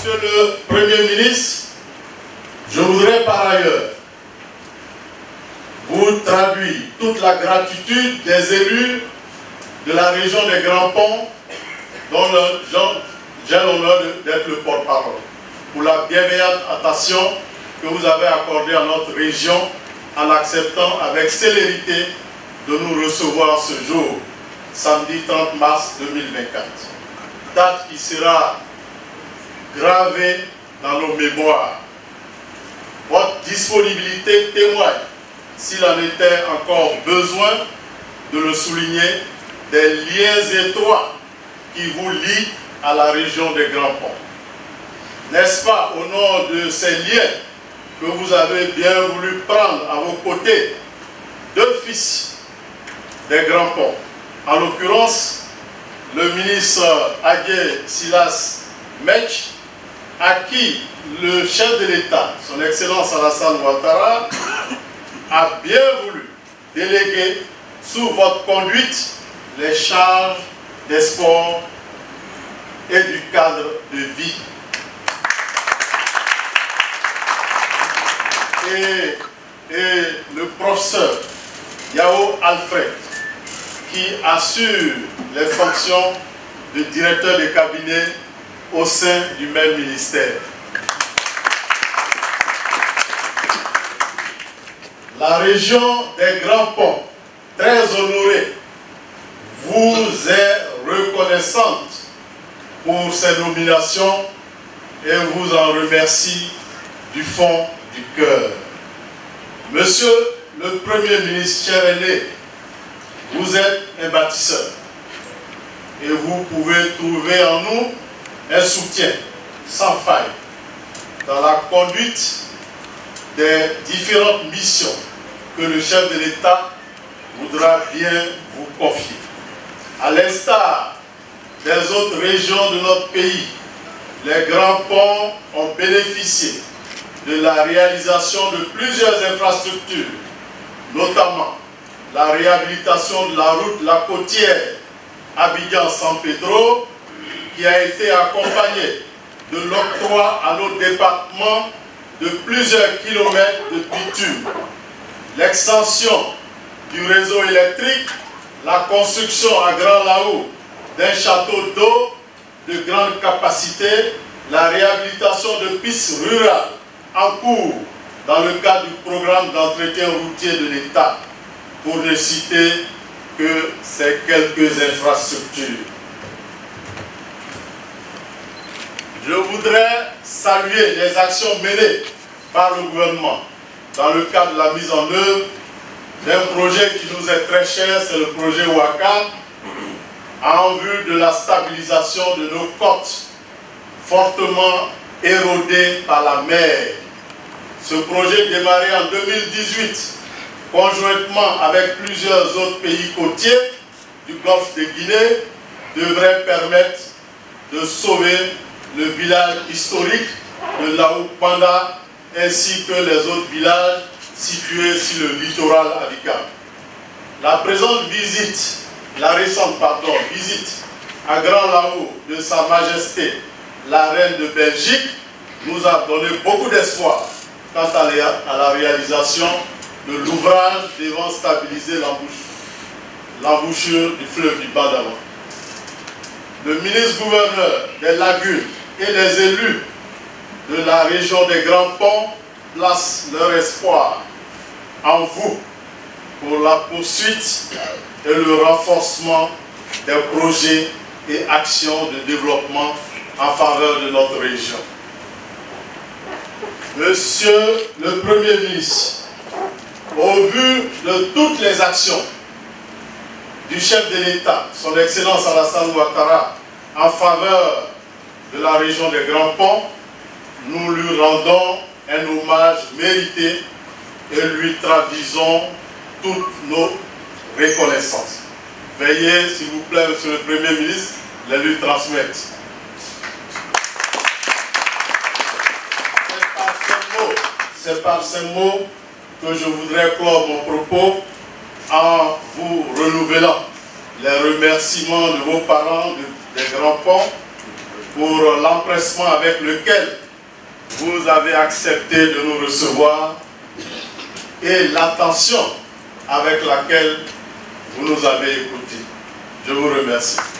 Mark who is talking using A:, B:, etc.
A: Monsieur le Premier ministre, je voudrais par ailleurs vous traduire toute la gratitude des élus de la région des Grands Ponts, dont j'ai l'honneur d'être le porte-parole, pour la bienveillante attention que vous avez accordée à notre région en acceptant avec célérité de nous recevoir ce jour, samedi 30 mars 2024. Date qui sera gravée dans nos mémoires. Votre disponibilité témoigne, s'il en était encore besoin de le souligner, des liens étroits qui vous lient à la région des Grands Ponts. N'est-ce pas au nom de ces liens que vous avez bien voulu prendre à vos côtés deux fils des Grands Ponts, en l'occurrence le ministre Agué Silas Mech, à qui le chef de l'État, son Excellence Alassane Ouattara, a bien voulu déléguer sous votre conduite les charges des sports et du cadre de vie. Et le professeur Yao Alfred, qui assure les fonctions de directeur de cabinet au sein du même ministère. La région des Grands Ponts, très honorée, vous est reconnaissante pour ces nominations et vous en remercie du fond du cœur. Monsieur le Premier ministre, cher aîné, vous êtes un bâtisseur et vous pouvez trouver en nous un soutien sans faille dans la conduite des différentes missions que le chef de l'État voudra bien vous confier. À l'instar des autres régions de notre pays, les Grands Ponts ont bénéficié de la réalisation de plusieurs infrastructures, notamment la réhabilitation de la route La Côtière Abidjan-San Pedro, qui a été accompagnée de l'octroi à nos départements de plusieurs kilomètres de bitume, l'extension du réseau électrique, la construction à Grand Laou d'un château d'eau de grande capacité, la réhabilitation de pistes rurales en cours dans le cadre du programme d'entretien routier de l'État, pour ne citer que ces quelques infrastructures. Je voudrais saluer les actions menées par le gouvernement dans le cadre de la mise en œuvre d'un projet qui nous est très cher, c'est le projet Ouaka, en vue de la stabilisation de nos côtes fortement érodées par la mer. Ce projet démarré en 2018, conjointement avec plusieurs autres pays côtiers du golfe de Guinée, devrait permettre de sauver le village historique de Laou-Panda ainsi que les autres villages situés sur le littoral africain. La récente visite à Grand Laou de Sa Majesté la Reine de Belgique nous a donné beaucoup d'espoir quant à la réalisation de l'ouvrage devant stabiliser l'embouchure du fleuve du Badawa. Le ministre-gouverneur des Lagunes et les élus de la région des Grands Ponts placent leur espoir en vous pour la poursuite et le renforcement des projets et actions de développement en faveur de notre région. Monsieur le Premier ministre, au vu de toutes les actions du chef de l'État, son Excellence Alassane Ouattara, en faveur de la région des Grands Ponts, nous lui rendons un hommage mérité et lui traduisons toutes nos reconnaissances. Veuillez, s'il vous plaît, Monsieur le Premier ministre, les lui transmettre. C'est par ces mots que je voudrais clore mon propos en vous renouvelant les remerciements de vos parents des Grands Ponts pour l'empressement avec lequel vous avez accepté de nous recevoir et l'attention avec laquelle vous nous avez écoutés. Je vous remercie.